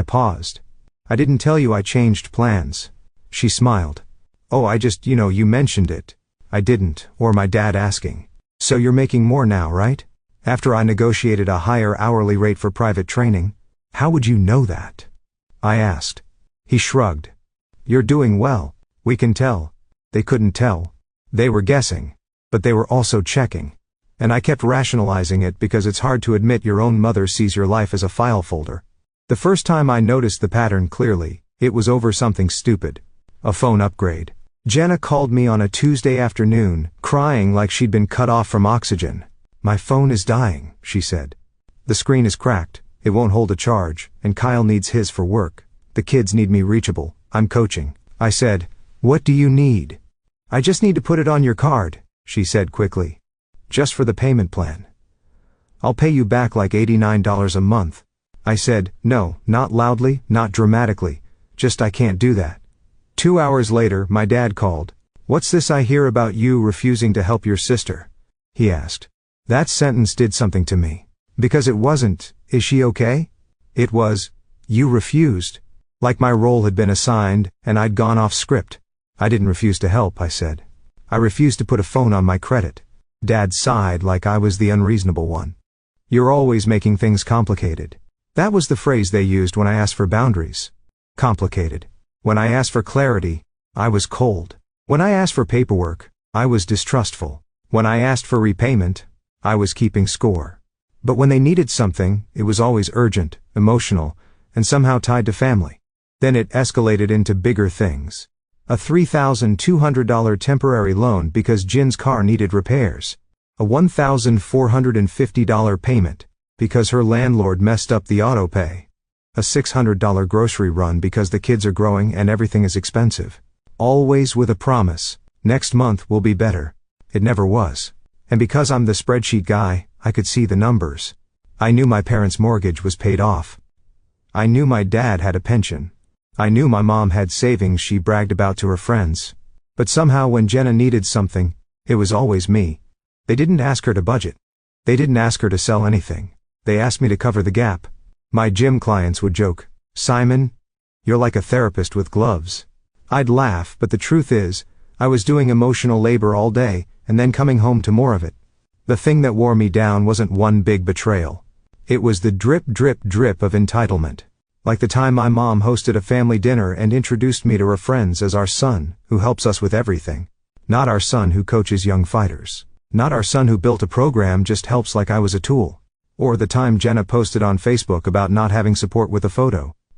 I paused. I didn't tell you I changed plans. She smiled. Oh, I just, you mentioned it. I didn't, or my dad asking. So you're making more now, right? After I negotiated a higher hourly rate for private training. How would you know that? I asked. He shrugged. You're doing well. We can tell. They couldn't tell. They were guessing. But they were also checking. And I kept rationalizing it because it's hard to admit your own mother sees your life as a file folder. The first time I noticed the pattern clearly, it was over something stupid. A phone upgrade. Jenna called me on a Tuesday afternoon, crying like she'd been cut off from oxygen. My phone is dying, she said. The screen is cracked, it won't hold a charge, and Kyle needs his for work. The kids need me reachable, I'm coaching. I said, what do you need? I just need to put it on your card, she said quickly. Just for the payment plan. I'll pay you back like $89 a month. I said, no, not loudly, not dramatically, just I can't do that. 2 hours later, my dad called. What's this I hear about you refusing to help your sister? He asked. That sentence did something to me. Because it wasn't, is she okay? It was, you refused. Like my role had been assigned, and I'd gone off script. I didn't refuse to help, I said. I refused to put a phone on my credit. Dad sighed like I was the unreasonable one. You're always making things complicated. That was the phrase they used when I asked for boundaries. Complicated. When I asked for clarity, I was cold. When I asked for paperwork, I was distrustful. When I asked for repayment, I was keeping score. But when they needed something, it was always urgent, emotional, and somehow tied to family. Then it escalated into bigger things. A $3,200 temporary loan because Jin's car needed repairs. A $1,450 payment because her landlord messed up the auto pay. A $600 grocery run because the kids are growing and everything is expensive. Always with a promise, next month will be better. It never was. And because I'm the spreadsheet guy, I could see the numbers. I knew my parents' mortgage was paid off. I knew my dad had a pension. I knew my mom had savings she bragged about to her friends. But somehow when Jenna needed something, it was always me. They didn't ask her to budget. They didn't ask her to sell anything. They asked me to cover the gap. My gym clients would joke, Simon, you're like a therapist with gloves. I'd laugh, but the truth is, I was doing emotional labor all day, and then coming home to more of it. The thing that wore me down wasn't one big betrayal. It was the drip drip drip of entitlement. Like the time my mom hosted a family dinner and introduced me to her friends as our son, who helps us with everything. Not our son who coaches young fighters. Not our son who built a program just helps like I was a tool. Or the time Jenna posted on Facebook about not having support with a photo.